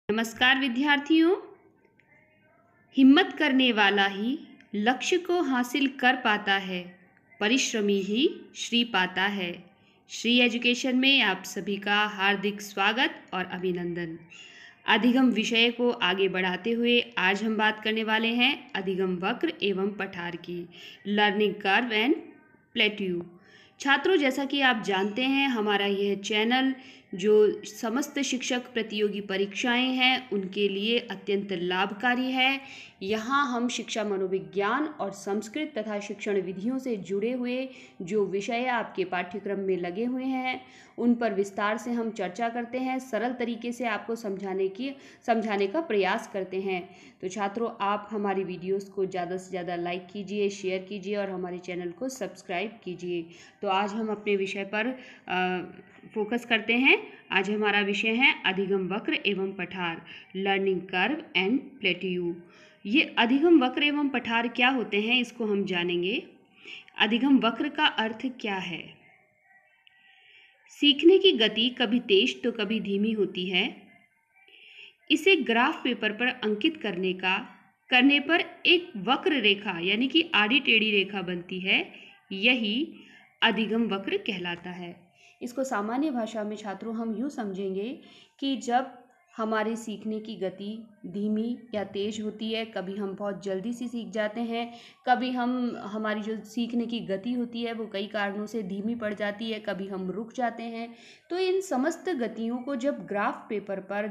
नमस्कार विद्यार्थियों। हिम्मत करने वाला ही लक्ष्य को हासिल कर पाता है, परिश्रमी ही श्री पाता है। श्री एजुकेशन में आप सभी का हार्दिक स्वागत और अभिनंदन। अधिगम विषय को आगे बढ़ाते हुए आज हम बात करने वाले हैं अधिगम वक्र एवं पठार की, लर्निंग कर्व एंड प्लेट्यू। छात्रों, जैसा कि आप जानते हैं, हमारा यह चैनल जो समस्त शिक्षक प्रतियोगी परीक्षाएं हैं उनके लिए अत्यंत लाभकारी है। यहाँ हम शिक्षा मनोविज्ञान और संस्कृत तथा शिक्षण विधियों से जुड़े हुए जो विषय आपके पाठ्यक्रम में लगे हुए हैं उन पर विस्तार से हम चर्चा करते हैं, सरल तरीके से आपको समझाने का प्रयास करते हैं। तो छात्रों, आप हमारी वीडियोस को ज़्यादा से ज़्यादा लाइक कीजिए, शेयर कीजिए और हमारे चैनल को सब्सक्राइब कीजिए। तो आज हम अपने विषय पर फोकस करते हैं। आज हमारा विषय है अधिगम वक्र एवं पठार, लर्निंग कर्व एंड प्लेट्यू। ये अधिगम वक्र एवं पठार क्या होते हैं, इसको हम जानेंगे। अधिगम वक्र का अर्थ क्या है? सीखने की गति कभी तेज तो कभी धीमी होती है। इसे ग्राफ पेपर पर अंकित करने पर एक वक्र रेखा यानी कि आड़ी टेढ़ी रेखा बनती है, यही अधिगम वक्र कहलाता है। इसको सामान्य भाषा में छात्रों हम यूँ समझेंगे कि जब हमारे सीखने की गति धीमी या तेज होती है, कभी हम बहुत जल्दी से सीख जाते हैं, कभी हमारी जो सीखने की गति होती है वो कई कारणों से धीमी पड़ जाती है, कभी हम रुक जाते हैं। तो इन समस्त गतियों को जब ग्राफ पेपर पर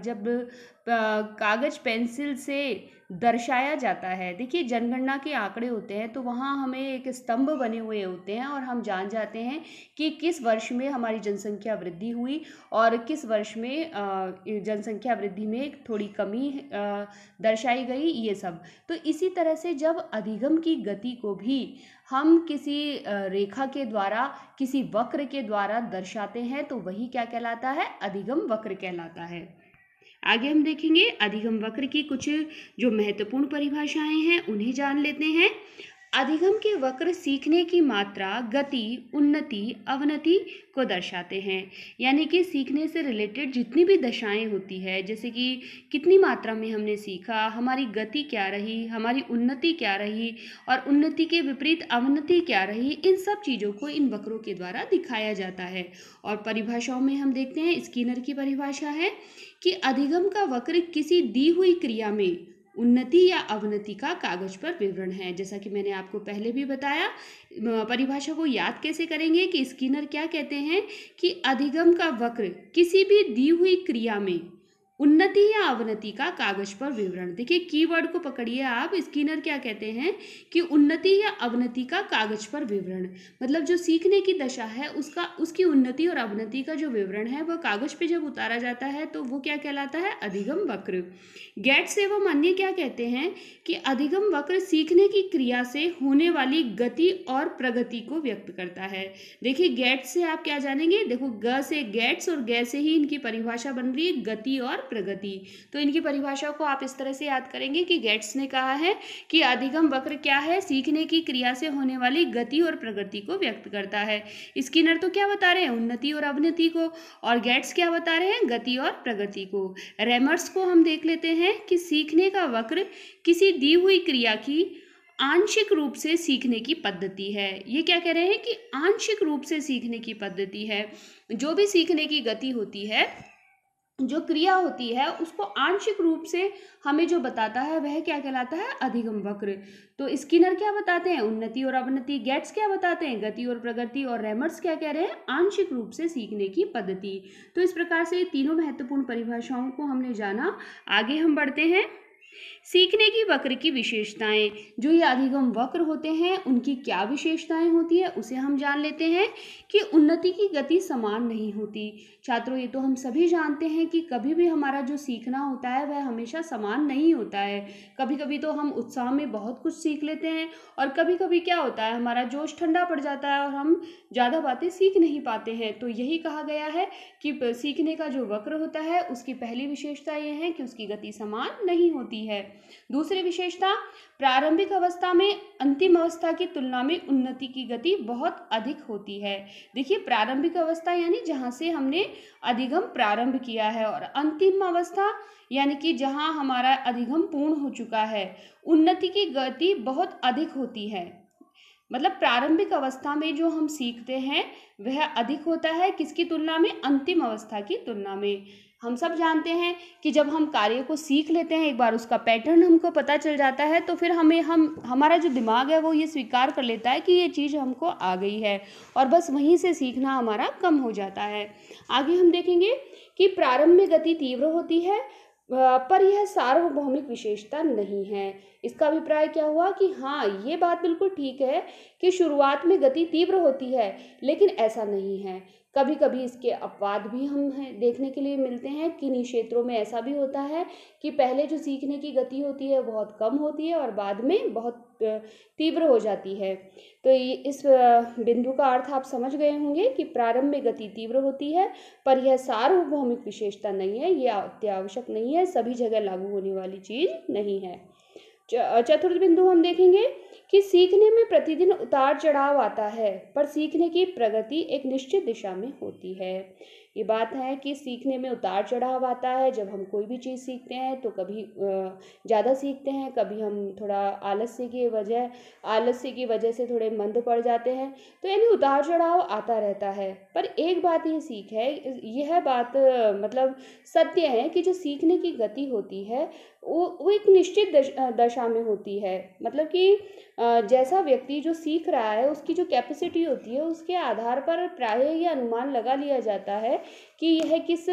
कागज पेंसिल से दर्शाया जाता है, देखिए जनगणना के आंकड़े होते हैं तो वहाँ हमें एक स्तंभ बने हुए होते हैं और हम जान जाते हैं कि किस वर्ष में हमारी जनसंख्या वृद्धि हुई और किस वर्ष में जनसंख्या वृद्धि में थोड़ी कमी दर्शाई गई, ये सब। तो इसी तरह से जब अधिगम की गति को भी हम किसी रेखा के द्वारा, किसी वक्र के द्वारा दर्शाते हैं तो वही क्या कहलाता है? अधिगम वक्र कहलाता है। आगे हम देखेंगे अधिगम वक्र की कुछ जो महत्वपूर्ण परिभाषाएं हैं उन्हें जान लेते हैं। अधिगम के वक्र सीखने की मात्रा, गति, उन्नति, अवनति को दर्शाते हैं। यानी कि सीखने से रिलेटेड जितनी भी दशाएं होती है, जैसे कि कितनी मात्रा में हमने सीखा, हमारी गति क्या रही, हमारी उन्नति क्या रही और उन्नति के विपरीत अवनति क्या रही, इन सब चीज़ों को इन वक्रों के द्वारा दिखाया जाता है। और परिभाषाओं में हम देखते हैं, स्किनर की परिभाषा है कि अधिगम का वक्र किसी दी हुई क्रिया में उन्नति या अवनति का कागज पर विवरण है। जैसा कि मैंने आपको पहले भी बताया, परिभाषा को याद कैसे करेंगे कि स्किनर क्या कहते हैं कि अधिगम का वक्र किसी भी दी हुई क्रिया में उन्नति या अवनति का कागज पर विवरण। देखिए कीवर्ड को पकड़िए आप, स्किनर क्या कहते हैं कि उन्नति या अवनति का कागज पर विवरण, मतलब जो सीखने की दशा है उसकी उन्नति और अवनति का जो विवरण है वह कागज पे जब उतारा जाता है तो वो क्या कहलाता है? अधिगम वक्र। गेट्स एवं अन्य क्या कहते हैं कि अधिगम वक्र सीखने की क्रिया से होने वाली गति और प्रगति को व्यक्त करता है। देखिए गेट्स से आप क्या जानेंगे, देखो ग से गेट्स और ग से ही इनकी परिभाषा बन रही है गति और प्रगति। तो इनकी परिभाषा को आप इस तरह से याद करेंगे कि गेट्स ने कहा है कि अधिगम वक्र क्या है? सीखने की क्रिया से होने वाली गति और प्रगति को व्यक्त करता है। स्किनर तो क्या बता रहे हैं? उन्नति और अवनति को। और गेट्स क्या बता रहे हैं? गति और प्रगति को। रेमर्स को हम देख लेते हैं कि सीखने का वक्र किसी दी हुई क्रिया की आंशिक रूप से सीखने की पद्धति है। ये क्या कह रहे हैं कि आंशिक रूप से सीखने की पद्धति है। जो भी सीखने की गति होती है, जो क्रिया होती है, उसको आंशिक रूप से हमें जो बताता है वह क्या कहलाता है? अधिगम वक्र। तो स्किनर क्या बताते हैं? उन्नति और अवनति। गेट्स क्या बताते हैं? गति और प्रगति। और रेमर्स क्या कह रहे हैं? आंशिक रूप से सीखने की पद्धति। तो इस प्रकार से तीनों महत्वपूर्ण परिभाषाओं को हमने जाना। आगे हम बढ़ते हैं। सीखने की वक्र की विशेषताएं, जो ये अधिगम वक्र होते हैं उनकी क्या विशेषताएं होती है उसे हम जान लेते हैं कि उन्नति की गति समान नहीं होती। छात्रों, ये तो हम सभी जानते हैं कि कभी भी हमारा जो सीखना होता है वह हमेशा समान नहीं होता है। कभी कभी तो हम उत्साह में बहुत कुछ सीख लेते हैं और कभी कभी क्या होता है, हमारा जोश ठंडा पड़ जाता है और हम ज़्यादा बातें सीख नहीं पाते हैं। तो यही कहा गया है कि सीखने का जो वक्र होता है उसकी पहली विशेषता ये है कि उसकी गति समान नहीं होती है। होती है। दूसरी विशेषता, प्रारंभिक अवस्था में अंतिम अवस्था की तुलना में उन्नति की गति बहुत अधिक होती है। देखिए, प्रारंभिक अवस्था यानी जहाँ से हमने अधिगम प्रारंभ किया है, और अंतिम अवस्था यानी कि जहाँ हमारा अधिगम पूर्ण हो चुका है, उन्नति की गति बहुत अधिक होती है। मतलब प्रारंभिक अवस्था में जो हम सीखते हैं वह अधिक होता है, किसकी तुलना में? अंतिम अवस्था की तुलना में। हम सब जानते हैं कि जब हम कार्य को सीख लेते हैं, एक बार उसका पैटर्न हमको पता चल जाता है, तो फिर हमारा जो दिमाग है वो ये स्वीकार कर लेता है कि ये चीज़ हमको आ गई है, और बस वहीं से सीखना हमारा कम हो जाता है। आगे हम देखेंगे कि प्रारंभ में गति तीव्र होती है, पर यह सार्वभौमिक विशेषता नहीं है। इसका अभिप्राय क्या हुआ कि हाँ, ये बात बिल्कुल ठीक है कि शुरुआत में गति तीव्र होती है, लेकिन ऐसा नहीं है। कभी कभी इसके अपवाद भी हम देखने के लिए मिलते हैं। किन्हीं क्षेत्रों में ऐसा भी होता है कि पहले जो सीखने की गति होती है बहुत कम होती है और बाद में बहुत तीव्र हो जाती है। तो इस बिंदु का अर्थ आप समझ गए होंगे कि प्रारंभ में गति तीव्र होती है, पर यह सार्वभौमिक विशेषता नहीं है, यह अत्यावश्यक नहीं है, सभी जगह लागू होने वाली चीज नहीं है। चतुर्थ बिंदु हम देखेंगे कि सीखने में प्रतिदिन उतार चढ़ाव आता है, पर सीखने की प्रगति एक निश्चित दिशा में होती है। ये बात है कि सीखने में उतार चढ़ाव आता है। जब हम कोई भी चीज़ सीखते हैं तो कभी ज़्यादा सीखते हैं, कभी हम थोड़ा आलस्य की वजह से थोड़े मंद पड़ जाते हैं, तो यानी उतार चढ़ाव आता रहता है। पर एक बात ये सीख है, यह बात मतलब सत्य है कि जो सीखने की गति होती है वो एक निश्चित दशा में होती है। मतलब कि जैसा व्यक्ति जो सीख रहा है उसकी जो कैपेसिटी होती है उसके आधार पर प्रायः यह अनुमान लगा लिया जाता है कि यह किस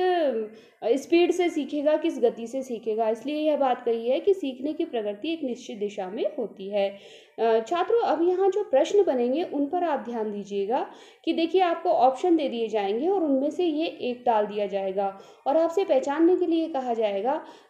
स्पीड से सीखेगा, किस गति से सीखेगा। इसलिए यह बात कही है कि सीखने की प्रगति एक निश्चित दिशा में होती है। छात्रों, अब यहाँ जो प्रश्न बनेंगे उन पर आप ध्यान दीजिएगा कि देखिए, आपको ऑप्शन दे दिए जाएंगे और उनमें से ये एक डाल दिया जाएगा और आपसे पहचानने के लिए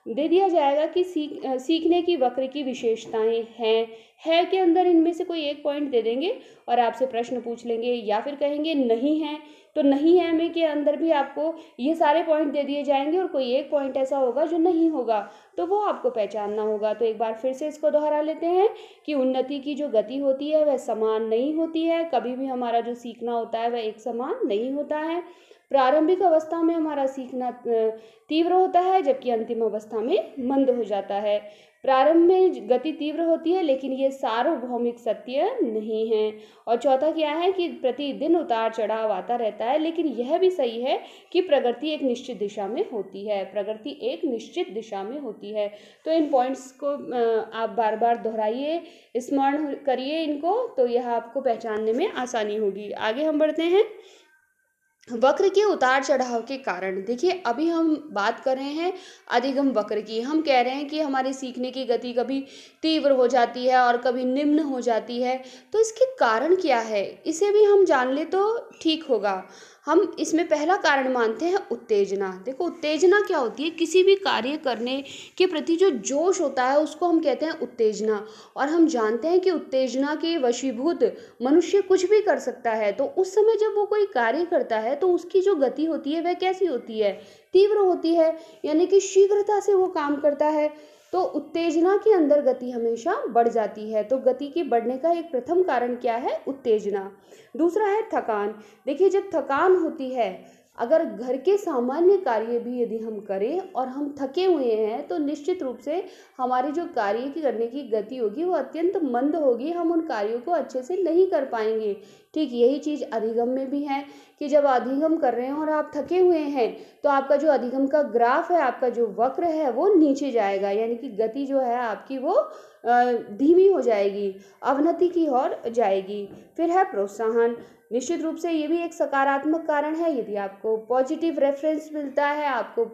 दे दिया जाएगा कि सीखने की वक्र की विशेषताएं है के अंदर इनमें से कोई एक पॉइंट दे देंगे और आपसे प्रश्न पूछ लेंगे, या फिर कहेंगे नहीं है, तो नहीं है में के अंदर भी आपको ये सारे पॉइंट दे दिए जाएंगे और कोई एक पॉइंट ऐसा होगा जो नहीं होगा, तो वो आपको पहचानना होगा। तो एक बार फिर से इसको दोहरा लेते हैं कि उन्नति की जो गति होती है वह समान नहीं होती है। कभी भी हमारा जो सीखना होता है वह एक समान नहीं होता है। प्रारंभिक अवस्था में हमारा सीखना तीव्र होता है, जबकि अंतिम अवस्था में मंद हो जाता है। प्रारंभ में गति तीव्र होती है, लेकिन ये सार्वभौमिक सत्य नहीं है। और चौथा क्या है कि प्रतिदिन उतार चढ़ाव आता रहता है, लेकिन यह भी सही है कि प्रगति एक निश्चित दिशा में होती है। तो इन पॉइंट्स को आप बार बार दोहराइए, स्मरण करिए इनको, तो यह आपको पहचानने में आसानी होगी। आगे हम बढ़ते हैं। वक्र के उतार चढ़ाव के कारण। देखिए, अभी हम बात कर रहे हैं अधिगम वक्र की। हम कह रहे हैं कि हमारी सीखने की गति कभी तीव्र हो जाती है और कभी निम्न हो जाती है, तो इसके कारण क्या है इसे भी हम जान ले तो ठीक होगा। हम इसमें पहला कारण मानते हैं उत्तेजना। देखो, उत्तेजना क्या होती है? किसी भी कार्य करने के प्रति जो जोश होता है उसको हम कहते हैं उत्तेजना। और हम जानते हैं कि उत्तेजना के वशीभूत मनुष्य कुछ भी कर सकता है। तो उस समय जब वो कोई कार्य करता है तो उसकी जो गति होती है वह कैसी होती है? तीव्र होती है, यानी कि शीघ्रता से वो काम करता है। तो उत्तेजना के अंदर गति हमेशा बढ़ जाती है। तो गति के बढ़ने का एक प्रथम कारण क्या है? उत्तेजना। दूसरा है थकान। देखिए, जब थकान होती है, अगर घर के सामान्य कार्य भी यदि हम करें और हम थके हुए हैं, तो निश्चित रूप से हमारी जो कार्य की करने की गति होगी वो अत्यंत मंद होगी। हम उन कार्यों को अच्छे से नहीं कर पाएंगे। ठीक यही चीज़ अधिगम में भी है कि जब अधिगम कर रहे हैं और आप थके हुए हैं तो आपका जो अधिगम का ग्राफ है, आपका जो वक्र है वो नीचे जाएगा, यानी कि गति जो है आपकी वो धीमी हो जाएगी, अवनति की ओर जाएगी। फिर है प्रोत्साहन। निश्चित रूप से ये भी एक सकारात्मक कारण है। यदि आपको पॉजिटिव रेफरेंस मिलता है, आपको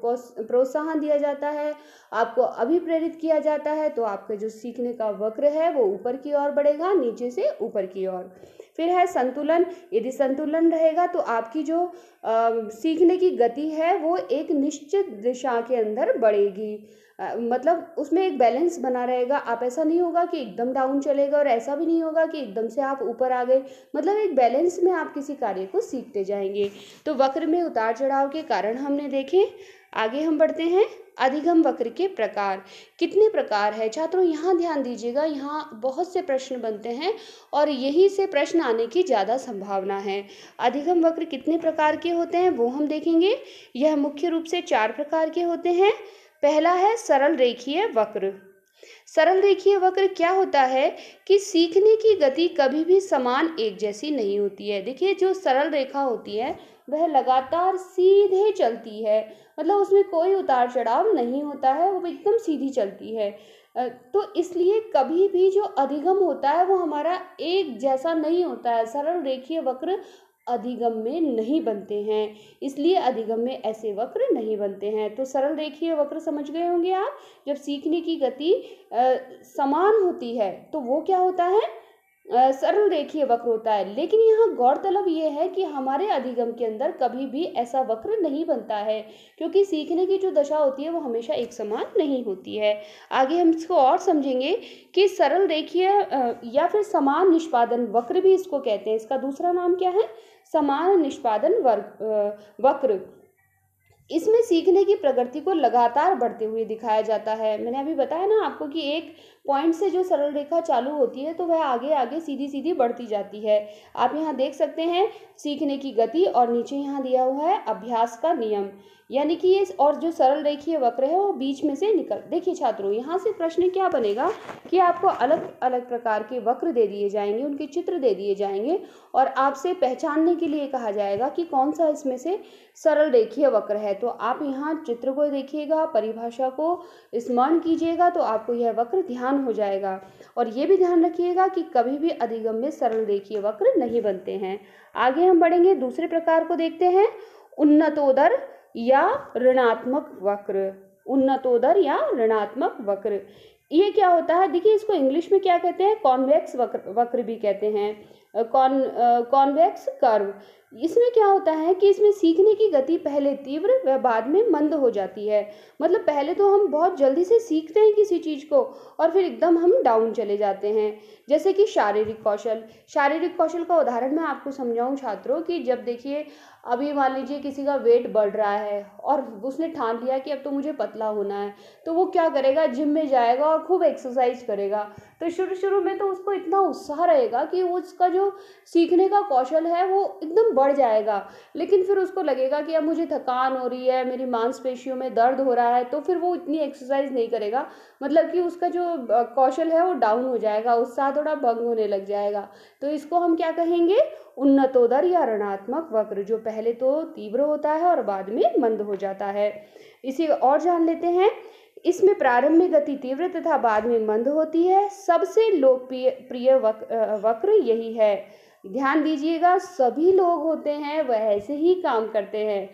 प्रोत्साहन दिया जाता है, आपको अभिप्रेरित किया जाता है, तो आपका जो सीखने का वक्र है वो ऊपर की ओर बढ़ेगा, नीचे से ऊपर की ओर। फिर है संतुलन। यदि संतुलन रहेगा तो आपकी जो सीखने की गति है वो एक निश्चित दिशा के अंदर बढ़ेगी। मतलब उसमें एक बैलेंस बना रहेगा। आप ऐसा नहीं होगा कि एकदम डाउन चलेगा और ऐसा भी नहीं होगा कि एकदम से आप ऊपर आ गए। मतलब एक बैलेंस में आप किसी कार्य को सीखते जाएंगे। तो वक्र में उतार चढ़ाव के कारण हमने देखे। आगे हम बढ़ते हैं अधिगम वक्र के प्रकार। कितने प्रकार है छात्रों, यहाँ ध्यान दीजिएगा, यहाँ बहुत से प्रश्न बनते हैं और यही से प्रश्न आने की ज़्यादा संभावना है। अधिगम वक्र कितने प्रकार के होते हैं वो हम देखेंगे। यह मुख्य रूप से 4 प्रकार के होते हैं। पहला है सरल रेखीय वक्र। सरल रेखीय वक्र क्या होता है कि सीखने की गति कभी भी समान एक जैसी नहीं होती है। देखिए जो सरल रेखा होती है वह लगातार सीधे चलती है, मतलब उसमें कोई उतार चढ़ाव नहीं होता है, वो एकदम सीधी चलती है। तो इसलिए कभी भी जो अधिगम होता है वो हमारा एक जैसा नहीं होता है। सरल रेखीय वक्र अधिगम में नहीं बनते हैं, इसलिए अधिगम में ऐसे वक्र नहीं बनते हैं। तो सरल रेखीय वक्र समझ गए होंगे आप। जब सीखने की गति समान होती है तो वो क्या होता है, सरल रेखीय वक्र होता है। लेकिन यहाँ गौरतलब ये है कि हमारे अधिगम के अंदर कभी भी ऐसा वक्र नहीं बनता है, क्योंकि सीखने की जो दशा होती है वो हमेशा एक समान नहीं होती है। आगे हम इसको और समझेंगे कि सरल रेखीय या फिर समान निष्पादन वक्र भी इसको कहते हैं। इसका दूसरा नाम क्या है, समान निष्पादन वक्र। इसमें सीखने की प्रगति को लगातार बढ़ते हुए दिखाया जाता है। मैंने अभी बताया ना आपको कि एक पॉइंट से जो सरल रेखा चालू होती है तो वह आगे आगे सीधी सीधी बढ़ती जाती है। आप यहाँ देख सकते हैं सीखने की गति और नीचे यहाँ दिया हुआ है अभ्यास का नियम, यानी कि ये और जो सरल रेखीय वक्र है वो बीच में से निकल। देखिए छात्रों, यहाँ से प्रश्न क्या बनेगा कि आपको अलग अलग प्रकार के वक्र दे दिए जाएंगे, उनके चित्र दे दिए जाएंगे और आपसे पहचानने के लिए कहा जाएगा कि कौन सा इसमें से सरल रेखीय वक्र है। तो आप यहाँ चित्र को देखिएगा, परिभाषा को स्मरण कीजिएगा तो आपको यह वक्र ध्यान हो जाएगा। और ये भी ध्यान रखिएगा कि कभी भी अधिगम में सरल रेखीय वक्र नहीं बनते हैं। आगे हम बढ़ेंगे, दूसरे प्रकार को देखते हैं, उन्नतोदर या ऋणात्मक वक्र। उन्नतोदर या ऋणात्मक वक्र ये क्या होता है, देखिए इसको इंग्लिश में क्या कहते हैं, कॉन्वेक्स वक्र भी कहते हैं, कॉन्वेक्स कर्व। इसमें क्या होता है कि इसमें सीखने की गति पहले तीव्र व बाद में मंद हो जाती है। मतलब पहले तो हम बहुत जल्दी से सीखते हैं किसी चीज़ को और फिर एकदम हम डाउन चले जाते हैं। जैसे कि शारीरिक कौशल। शारीरिक कौशल का उदाहरण मैं आपको समझाऊं छात्रों कि जब देखिए अभी मान लीजिए किसी का वेट बढ़ रहा है और उसने ठान लिया कि अब तो मुझे पतला होना है, तो वो क्या करेगा, जिम में जाएगा और खूब एक्सरसाइज करेगा। तो शुरू में तो उसको इतना उत्साह रहेगा कि उसका जो सीखने का कौशल है वो एकदम बढ़ जाएगा। लेकिन फिर उसको लगेगा कि अब मुझे थकान हो रही है, मेरी मांसपेशियों में दर्द हो रहा है, तो फिर वो इतनी एक्सरसाइज नहीं करेगा। मतलब कि उसका जो कौशल है वो डाउन हो जाएगा, उत्साह थोड़ा भंग होने लग जाएगा। तो इसको हम क्या कहेंगे, उन्नतोदर या ऋणात्मक वक्र, जो पहले तो तीव्र होता है और बाद में मंद हो जाता है। इसे और जान लेते हैं। इसमें प्रारंभ में गति तीव्र तथा बाद में मंद होती है। सबसे लोकप्रिय वक्र यही है। ध्यान दीजिएगा, सभी लोग होते हैं वह ऐसे ही काम करते हैं,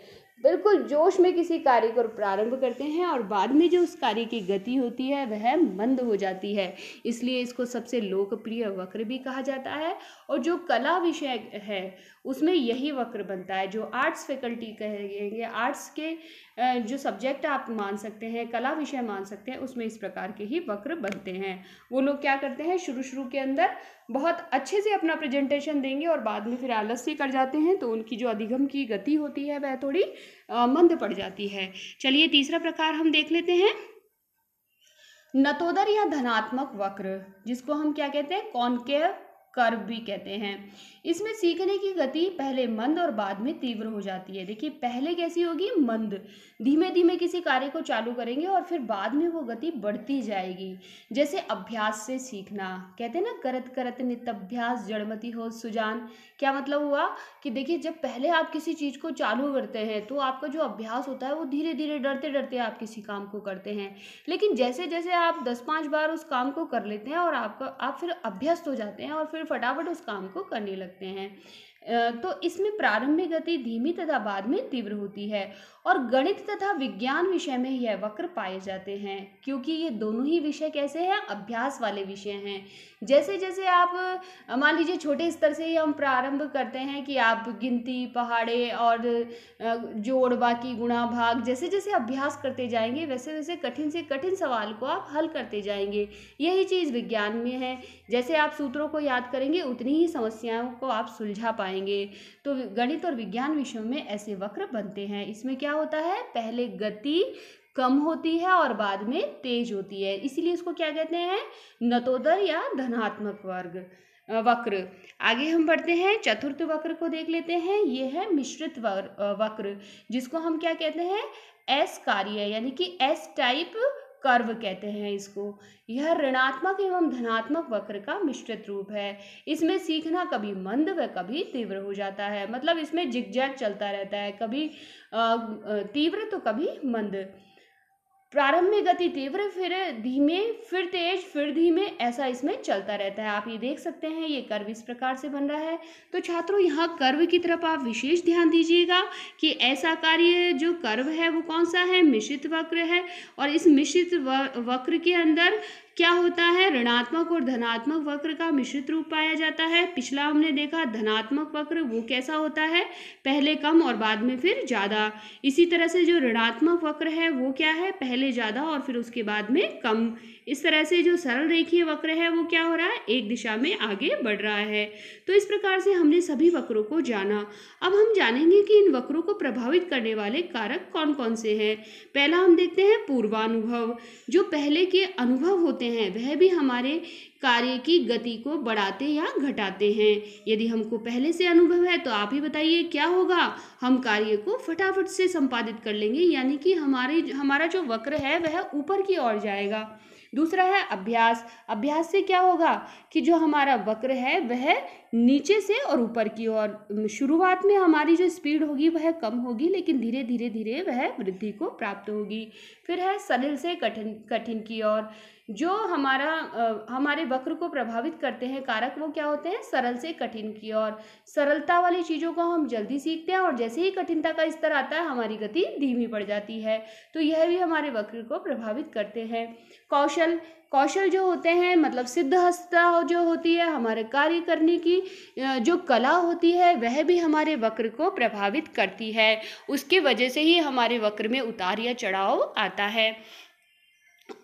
बिल्कुल जोश में किसी कार्य को प्रारंभ करते हैं और बाद में जो उस कार्य की गति होती है वह मंद हो जाती है। इसलिए इसको सबसे लोकप्रिय वक्र भी कहा जाता है। और जो कला विषय है उसमें यही वक्र बनता है। जो आर्ट्स फैकल्टी कहेंगे, आर्ट्स के जो सब्जेक्ट आप मान सकते हैं, कला विषय मान सकते हैं, उसमें इस प्रकार के ही वक्र बनते हैं। वो लोग क्या करते हैं, शुरू के अंदर बहुत अच्छे से अपना प्रेजेंटेशन देंगे और बाद में फिर आलस्य कर जाते हैं, तो उनकी जो अधिगम की गति होती है वह थोड़ी मंद पड़ जाती है। चलिए तीसरा प्रकार हम देख लेते हैं, नतोदर या धनात्मक वक्र, जिसको हम क्या कहते हैं, कॉनकेव कर्व भी कहते हैं। इसमें सीखने की गति पहले मंद और बाद में तीव्र हो जाती है। देखिए पहले कैसी होगी, मंद, धीमे धीमे किसी कार्य को चालू करेंगे और फिर बाद में वो गति बढ़ती जाएगी। जैसे अभ्यास से सीखना, कहते हैं ना, करत करत नित्यभ्यास जड़मति हो सुजान। क्या मतलब हुआ कि देखिए जब पहले आप किसी चीज़ को चालू करते हैं तो आपका जो अभ्यास होता है वो धीरे धीरे डरते डरते आप किसी काम को करते हैं। लेकिन जैसे जैसे आप 10-5 बार उस काम को कर लेते हैं और आप फिर अभ्यस्त हो जाते हैं और फिर फटाफट उस काम को करने लगते हैं। तो इसमें प्रारंभिक गति धीमी तथा बाद में तीव्र होती है। और गणित तथा विज्ञान विषय में यह वक्र पाए जाते हैं, क्योंकि ये दोनों ही विषय कैसे हैं, अभ्यास वाले विषय हैं। जैसे जैसे आप मान लीजिए छोटे स्तर से ही हम प्रारंभ करते हैं कि आप गिनती, पहाड़े और जोड़, बाकी, गुणा, भाग, जैसे जैसे अभ्यास करते जाएंगे वैसे वैसे कठिन से कठिन सवाल को आप हल करते जाएंगे। यही चीज़ विज्ञान में है। जैसे आप सूत्रों को याद करेंगे उतनी ही समस्याओं को आप सुलझा पाएंगे। तो गणित और विज्ञान विषयों में ऐसे वक्र बनते हैं। इसमें क्या होता है, पहले गति कम होती है और बाद में तेज होती है, इसीलिए इसको क्या कहते हैं, नतोदर या धनात्मक वक्र। आगे हम बढ़ते हैं, चतुर्थ वक्र को देख लेते हैं। ये है मिश्रित वक्र, जिसको हम क्या कहते हैं, एस कार्य यानी कि एस टाइप कर्व कहते हैं इसको। यह ऋणात्मक एवं धनात्मक वक्र का मिश्रित रूप है। इसमें सीखना कभी मंद व कभी तीव्र हो जाता है, मतलब इसमें जिगजैग चलता रहता है, कभी तीव्र तो कभी मंद। प्रारंभ में गति तीव्र, फिर धीमे, फिर तेज, फिर धीमे, ऐसा इसमें चलता रहता है। आप ये देख सकते हैं, ये कर्व इस प्रकार से बन रहा है। तो छात्रों, यहाँ कर्व की तरफ आप विशेष ध्यान दीजिएगा कि ऐसा कार्य जो कर्व है वो कौन सा है, मिश्रित वक्र है। और इस मिश्रित वक्र के अंदर क्या होता है, ऋणात्मक और धनात्मक वक्र का मिश्रित रूप पाया जाता है। पिछला हमने देखा धनात्मक वक्र वो कैसा होता है, पहले कम और बाद में फिर ज़्यादा। इसी तरह से जो ऋणात्मक वक्र है वो क्या है, पहले ज़्यादा और फिर उसके बाद में कम। इस तरह से जो सरल रेखीय वक्र है वो क्या हो रहा है, एक दिशा में आगे बढ़ रहा है। तो इस प्रकार से हमने सभी वक्रों को जाना। अब हम जानेंगे कि इन वक्रों को प्रभावित करने वाले कारक कौन कौन से हैं। पहला हम देखते हैं पूर्वानुभव। जो पहले के अनुभव होते हैं वह भी हमारे कार्य की गति को बढ़ाते या घटाते हैं। यदि हमको पहले से अनुभव है तो आप ही बताइए क्या होगा, हम कार्य को फटाफट से संपादित कर लेंगे, यानी कि हमारा जो वक्र है वह ऊपर की ओर जाएगा। दूसरा है अभ्यास। अभ्यास से क्या होगा कि जो हमारा वक्र है वह नीचे से और ऊपर की ओर, शुरुआत में हमारी जो स्पीड होगी वह कम होगी, लेकिन धीरे धीरे धीरे वह वृद्धि को प्राप्त होगी। फिर है सरल से कठिन की ओर। जो हमारे वक्र को प्रभावित करते हैं कारक वो क्या होते हैं, सरल से कठिन की ओर। सरलता वाली चीज़ों को हम जल्दी सीखते हैं और जैसे ही कठिनता का स्तर आता है हमारी गति धीमी पड़ जाती है। तो यह भी हमारे वक्र को प्रभावित करते हैं। कौशल जो होते हैं, मतलब सिद्धहस्तता जो होती है, हमारे कार्य करने की जो कला होती है वह भी हमारे वक्र को प्रभावित करती है। उसके वजह से ही हमारे वक्र में उतार या चढ़ाव आता है।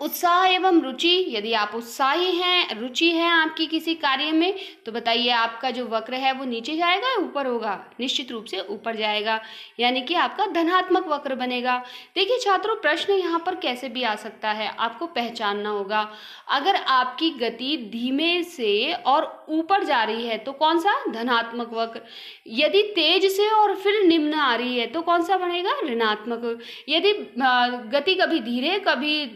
उत्साह एवं रुचि। यदि आप उत्साही हैं, रुचि है आपकी किसी कार्य में, तो बताइए आपका जो वक्र है वो नीचे जाएगा या ऊपर होगा, निश्चित रूप से ऊपर जाएगा, यानी कि आपका धनात्मक वक्र बनेगा। देखिए छात्रों, प्रश्न यहाँ पर कैसे भी आ सकता है, आपको पहचानना होगा। अगर आपकी गति धीमे से और ऊपर जा रही है तो कौन सा, धनात्मक वक्र। यदि तेज से और फिर निम्न आ रही है तो कौन सा बनेगा, ऋणात्मक। यदि गति कभी धीरे कभी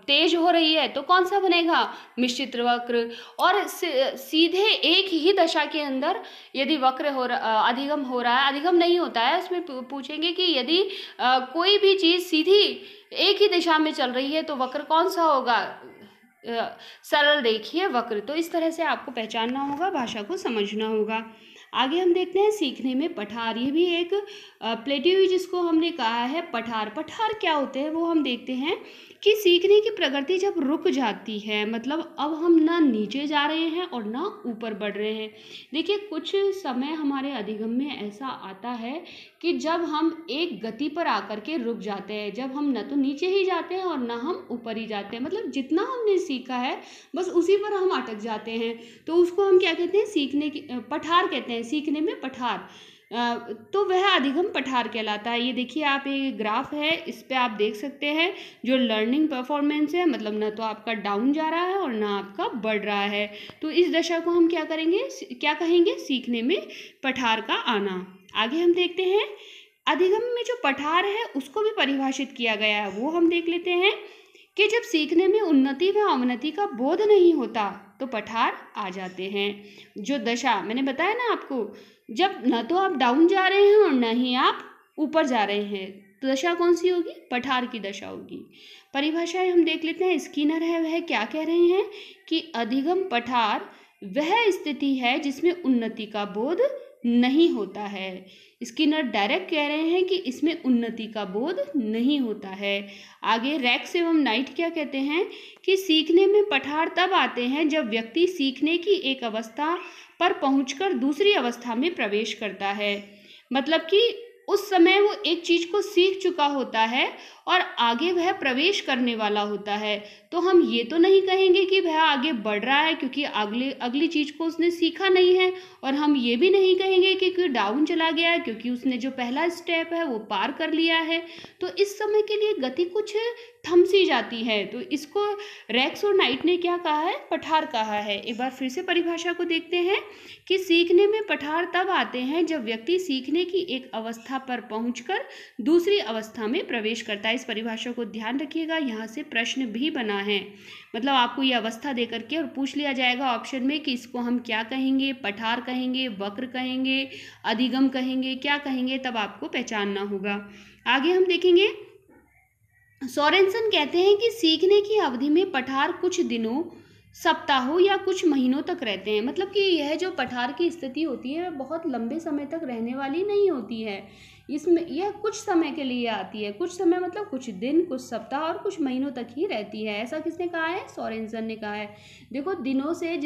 तेज हो रही है तो कौन सा बनेगा, मिश्रित वक्र। और सीधे एक ही दशा के अंदर यदि वक्र अधिगम हो रहा है, अधिगम नहीं होता है, उसमें पूछेंगे कि यदि कोई भी चीज सीधी एक ही दिशा में चल रही है तो वक्र कौन सा होगा, सरल रेखीय वक्र। तो इस तरह से आपको पहचानना होगा, भाषा को समझना होगा। आगे हम देखते हैं सीखने में पठार। ये भी एक प्लेटिव जिसको हमने कहा है पठार। पठार क्या होते हैं वो हम देखते हैं कि सीखने की प्रगति जब रुक जाती है, मतलब अब हम ना नीचे जा रहे हैं और ना ऊपर बढ़ रहे हैं। देखिए कुछ समय हमारे अधिगम में ऐसा आता है कि जब हम एक गति पर आकर के रुक जाते हैं, जब हम न तो नीचे ही जाते हैं और ना हम ऊपर ही जाते हैं, मतलब जितना हमने सीखा है बस उसी पर हम अटक जाते हैं। तो उसको हम क्या कहते हैं, सीखने की पठार कहते हैं, सीखने में पठार। तो वह अधिगम पठार कहलाता है। ये देखिए आप, ये ग्राफ है, इस पे आप देख सकते हैं जो लर्निंग परफॉर्मेंस है, मतलब न तो आपका डाउन जा रहा है और ना आपका बढ़ रहा है। तो इस दशा को हम क्या कहेंगे, सीखने में पठार का आना। आगे हम देखते हैं अधिगम में जो पठार है उसको भी परिभाषित किया गया है, वो हम देख लेते हैं कि जब सीखने में उन्नति व अवनति का बोध नहीं होता तो पठार आ जाते हैं। जो दशा मैंने बताया ना आपको, जब न तो आप डाउन जा रहे हैं और न ही आप ऊपर जा रहे हैं, तो दशा कौन सी होगी, पठार की दशा होगी। परिभाषाएं हम देख लेते हैं। स्किनर है वह क्या कह रहे हैं कि अधिगम पठार वह स्थिति है जिसमें उन्नति का बोध नहीं होता है। स्किनर डायरेक्ट कह रहे हैं कि इसमें उन्नति का बोध नहीं होता है। आगे रैक्स एवं नाइट क्या कहते हैं कि सीखने में पठार तब आते हैं जब व्यक्ति सीखने की एक अवस्था पर पहुंचकर दूसरी अवस्था में प्रवेश करता है। मतलब कि उस समय वो एक चीज को सीख चुका होता है और आगे वह प्रवेश करने वाला होता है। तो हम ये तो नहीं कहेंगे कि वह आगे बढ़ रहा है क्योंकि अगली चीज को उसने सीखा नहीं है, और हम ये भी नहीं कहेंगे कि डाउन चला गया है क्योंकि उसने जो पहला स्टेप है वो पार कर लिया है। तो इस समय के लिए गति कुछ थम सी जाती है। तो इसको रेक्स और नाइट ने क्या कहा है? पठार कहा है। एक बार फिर से परिभाषा को देखते हैं कि सीखने में पठार तब आते हैं जब व्यक्ति सीखने की एक अवस्था पर पहुंचकर दूसरी अवस्था में प्रवेश करता है। इस परिभाषा को ध्यान रखिएगा, यहाँ से प्रश्न भी बना है। मतलब आपको ये अवस्था दे करके और पूछ लिया जाएगा ऑप्शन में कि इसको हम क्या कहेंगे, पठार कहेंगे, वक्र कहेंगे, अधिगम कहेंगे, क्या कहेंगे, तब आपको पहचानना होगा। आगे हम देखेंगे, सोरेनसन कहते हैं कि सीखने की अवधि में पठार कुछ दिनों, सप्ताहों या कुछ महीनों तक रहते हैं। मतलब कि यह जो पठार की स्थिति होती है वह बहुत लंबे समय तक रहने वाली नहीं होती है। इसमें यह कुछ समय के लिए आती है। कुछ समय मतलब कुछ दिन, कुछ सप्ताह और कुछ महीनों तक ही रहती है। ऐसा किसने कहा है? सोरेनसन ने कहा है। देखो, दिनों से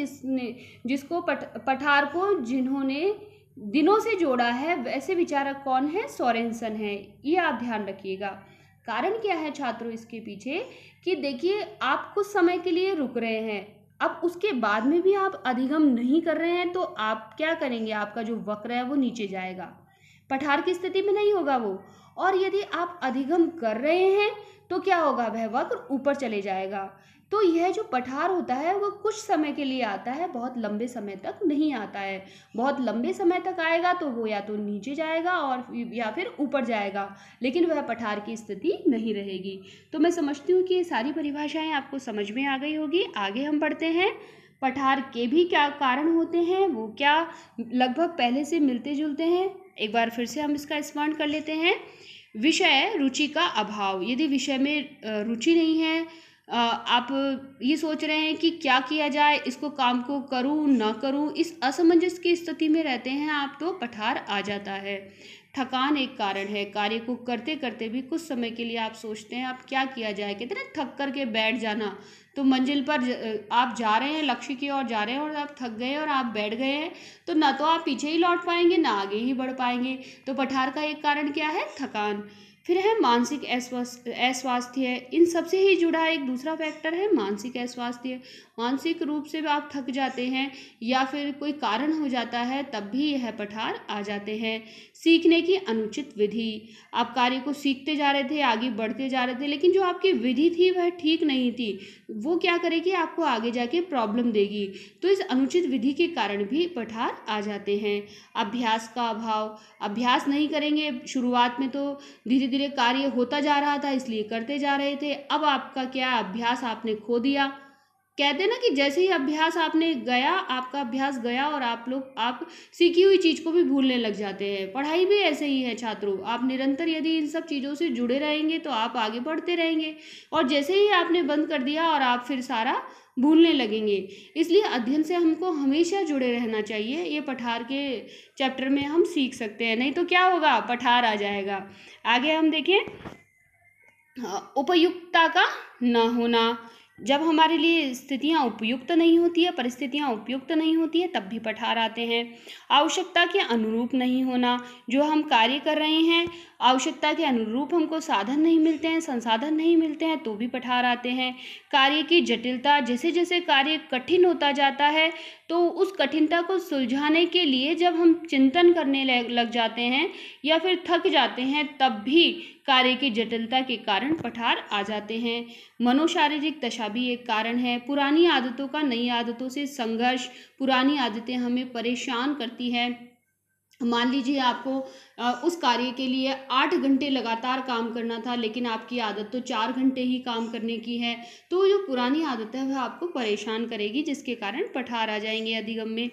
जिसको पठार को जिन्होंने दिनों से जोड़ा है वैसे विचारक कौन है? सोरेनसन है। ये आप ध्यान रखिएगा। कारण क्या है छात्रों इसके पीछे? कि देखिए, आप कुछ समय के लिए रुक रहे हैं, अब उसके बाद में भी आप अधिगम नहीं कर रहे हैं, तो आप क्या करेंगे? आपका जो वक्र है वो नीचे जाएगा, पठार की स्थिति में नहीं होगा वो। और यदि आप अधिगम कर रहे हैं तो क्या होगा? वह वक्र ऊपर चले जाएगा। तो यह जो पठार होता है वो कुछ समय के लिए आता है, बहुत लंबे समय तक नहीं आता है। बहुत लंबे समय तक आएगा तो वो या तो नीचे जाएगा और या फिर ऊपर जाएगा, लेकिन वह पठार की स्थिति नहीं रहेगी। तो मैं समझती हूँ कि ये सारी परिभाषाएं आपको समझ में आ गई होगी। आगे हम बढ़ते हैं। पठार के भी क्या कारण होते हैं, वो क्या लगभग पहले से मिलते जुलते हैं। एक बार फिर से हम इसका स्मरण कर लेते हैं। विषय रुचि का अभाव। यदि विषय में रुचि नहीं है, आप ये सोच रहे हैं कि क्या किया जाए, इसको काम को करूं ना करूं, इस असमंजस की स्थिति में रहते हैं आप, तो पठार आ जाता है। थकान एक कारण है। कार्य को करते करते भी कुछ समय के लिए आप सोचते हैं आप क्या किया जाए, कहते हैं ना थक करके बैठ जाना। तो मंजिल पर आप जा रहे हैं, लक्ष्य की ओर जा रहे हैं और आप थक गए और आप बैठ गए हैं, तो ना तो आप पीछे ही लौट पाएंगे ना आगे ही बढ़ पाएंगे। तो पठार का एक कारण क्या है? थकान। फिर है मानसिक अस्वास्थ्य। इन सबसे ही जुड़ा एक दूसरा फैक्टर है मानसिक अस्वास्थ्य। मानसिक रूप से आप थक जाते हैं या फिर कोई कारण हो जाता है, तब भी यह पठार आ जाते हैं। सीखने की अनुचित विधि। आप कार्य को सीखते जा रहे थे, आगे बढ़ते जा रहे थे, लेकिन जो आपकी विधि थी वह ठीक नहीं थी। वो क्या करेगी? आपको आगे जाके प्रॉब्लम देगी। तो इस अनुचित विधि के कारण भी पठार आ जाते हैं। अभ्यास का अभाव। अभ्यास नहीं करेंगे, शुरुआत में तो धीरे धीरे कार्य होता जा रहा था इसलिए करते जा रहे थे, अब आपका क्या अभ्यास आपने खो दिया। कहते हैं ना कि जैसे ही अभ्यास आपने गया, आपका अभ्यास गया और आप सीखी हुई चीज को भी भूलने लग जाते हैं। पढ़ाई भी ऐसे ही है छात्रों। आप निरंतर यदि इन सब चीजों से जुड़े रहेंगे तो आप आगे बढ़ते रहेंगे, और जैसे ही आपने बंद कर दिया और आप फिर सारा भूलने लगेंगे। इसलिए अध्ययन से हमको हमेशा जुड़े रहना चाहिए। ये पठार के चैप्टर में हम सीख सकते हैं, नहीं तो क्या होगा? पठार आ जाएगा। आगे हम देखें, उपयुक्तता का न होना। जब हमारे लिए स्थितियां उपयुक्त नहीं होती है, परिस्थितियां उपयुक्त नहीं होती है, तब भी पठार आते हैं। आवश्यकता के अनुरूप नहीं होना। जो हम कार्य कर रहे हैं, आवश्यकता के अनुरूप हमको साधन नहीं मिलते हैं, संसाधन नहीं मिलते हैं, तो भी पठार आते हैं। कार्य की जटिलता। जैसे जैसे कार्य कठिन होता जाता है तो उस कठिनता को सुलझाने के लिए जब हम चिंतन करने लग जाते हैं या फिर थक जाते हैं, तब भी कार्य की जटिलता के कारण पठार आ जाते हैं। मनोशारीरिक दशा भी एक कारण है। पुरानी आदतों का नई आदतों से संघर्ष। पुरानी आदतें हमें परेशान करती हैं। मान लीजिए आपको उस कार्य के लिए 8 घंटे लगातार काम करना था, लेकिन आपकी आदत तो 4 घंटे ही काम करने की है, तो जो पुरानी आदत है वह आपको परेशान करेगी, जिसके कारण पठार आ जाएंगे अधिगम में।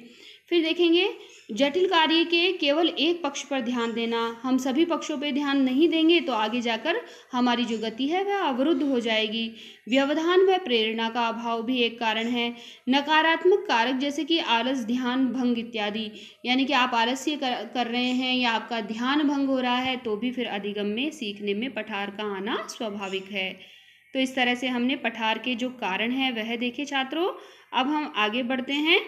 फिर देखेंगे, जटिल कार्य के केवल एक पक्ष पर ध्यान देना। हम सभी पक्षों पर ध्यान नहीं देंगे तो आगे जाकर हमारी जो गति है वह अवरुद्ध हो जाएगी। व्यवधान व प्रेरणा का अभाव भी एक कारण है। नकारात्मक कारक जैसे कि आलस, ध्यान भंग इत्यादि। यानी कि आप आलस्य कर रहे हैं या आपका ध्यान भंग हो रहा है, तो भी फिर अधिगम में सीखने में पठार का आना स्वाभाविक है। तो इस तरह से हमने पठार के जो कारण हैं वह देखे छात्रों। अब हम आगे बढ़ते हैं।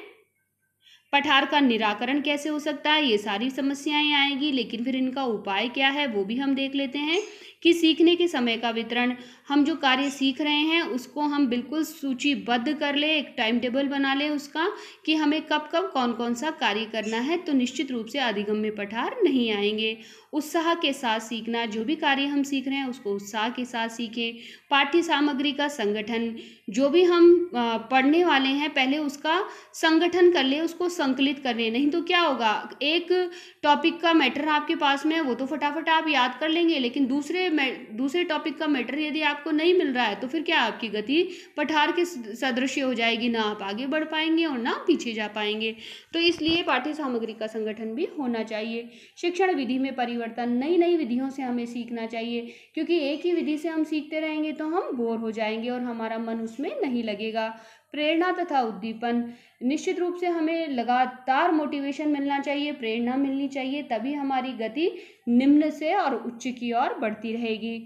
पठार का निराकरण कैसे हो सकता है, ये सारी समस्याएं आएंगी। लेकिन फिर इनका उपाय क्या है वो भी हम देख लेते हैं कि सीखने के समय का वितरण, हम जो कार्य सीख रहे हैं उसको हम बिल्कुल सूचीबद्ध कर लें, एक टाइम टेबल बना लें उसका कि हमें कब कब कौन कौन सा कार्य करना है, तो निश्चित रूप से अधिगम्य पठार नहीं आएंगे। उत्साह के साथ सीखना, जो भी कार्य हम सीख रहे हैं उसको उत्साह के साथ सीखें। पाठ्य सामग्री का संगठन, जो भी हम पढ़ने वाले हैं पहले उसका संगठन कर ले, उसको संकलित कर ले। नहीं तो क्या होगा, एक टॉपिक का मैटर आपके पास में है वो तो फटाफट आप याद कर लेंगे, लेकिन दूसरे टॉपिक का मैटर यदि आपको नहीं मिल रहा है तो फिर क्या आपकी गति पठार के सदृश हो जाएगी, ना आप आगे बढ़ पाएंगे और ना पीछे जा पाएंगे। तो इसलिए पाठ्य सामग्री का संगठन भी होना चाहिए। शिक्षण विधि में परिवर्तन, नई नई विधियों से हमें सीखना चाहिए, क्योंकि एक ही विधि से हम सीखते रहेंगे तो हम बोर हो जाएंगे और हमारा मन उसमें नहीं लगेगा। प्रेरणा तथा उद्दीपन, निश्चित रूप से हमें लगातार मोटिवेशन मिलना चाहिए, प्रेरणा मिलनी चाहिए, तभी हमारी गति निम्न से और उच्च की ओर बढ़ती रहेगी।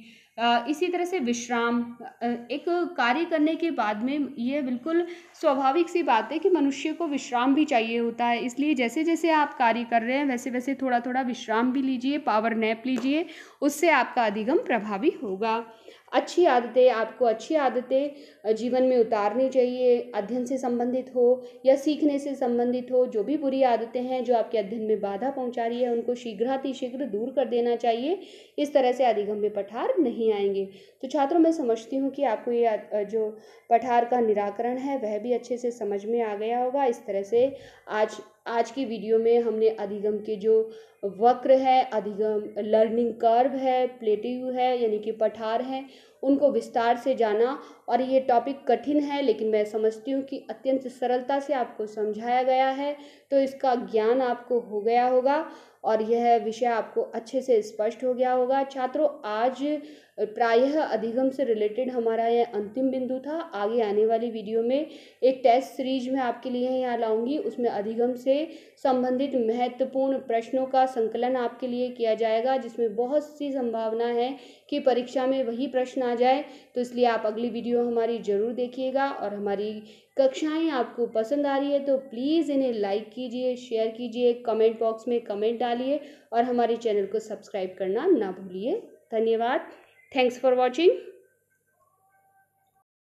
इसी तरह से विश्राम, एक कार्य करने के बाद में ये बिल्कुल स्वाभाविक सी बात है कि मनुष्य को विश्राम भी चाहिए होता है। इसलिए जैसे जैसे आप कार्य कर रहे हैं वैसे वैसे थोड़ा थोड़ा विश्राम भी लीजिए, पावर नैप लीजिए, उससे आपका अधिगम प्रभावी होगा। अच्छी आदतें, आपको अच्छी आदतें जीवन में उतारनी चाहिए, अध्ययन से संबंधित हो या सीखने से संबंधित हो। जो भी बुरी आदतें हैं जो आपके अध्ययन में बाधा पहुंचा रही है उनको शीघ्रातिशीघ्र दूर कर देना चाहिए। इस तरह से अधिगम्य पठार नहीं आएंगे। तो छात्रों, मैं समझती हूँ कि आपको ये जो पठार का निराकरण है वह भी अच्छे से समझ में आ गया होगा। इस तरह से आज की वीडियो में हमने अधिगम के जो वक्र है, अधिगम लर्निंग कर्व है, प्लेट्यू है यानी कि पठार है, उनको विस्तार से जाना। और ये टॉपिक कठिन है लेकिन मैं समझती हूँ कि अत्यंत सरलता से आपको समझाया गया है, तो इसका ज्ञान आपको हो गया होगा और यह विषय आपको अच्छे से स्पष्ट हो गया होगा। छात्रों, आज प्रायः अधिगम से रिलेटेड हमारा यह अंतिम बिंदु था। आगे आने वाली वीडियो में एक टेस्ट सीरीज में आपके लिए यहाँ लाऊंगी, उसमें अधिगम से संबंधित महत्वपूर्ण प्रश्नों का संकलन आपके लिए किया जाएगा, जिसमें बहुत सी संभावना है कि परीक्षा में वही प्रश्न आ जाए। तो इसलिए आप अगली वीडियो हमारी ज़रूर देखिएगा। और हमारी कक्षाएं आपको पसंद आ रही है तो प्लीज़ इन्हें लाइक कीजिए, शेयर कीजिए, कमेंट बॉक्स में कमेंट डालिए और हमारे चैनल को सब्सक्राइब करना ना भूलिए। धन्यवाद। Thanks for watching.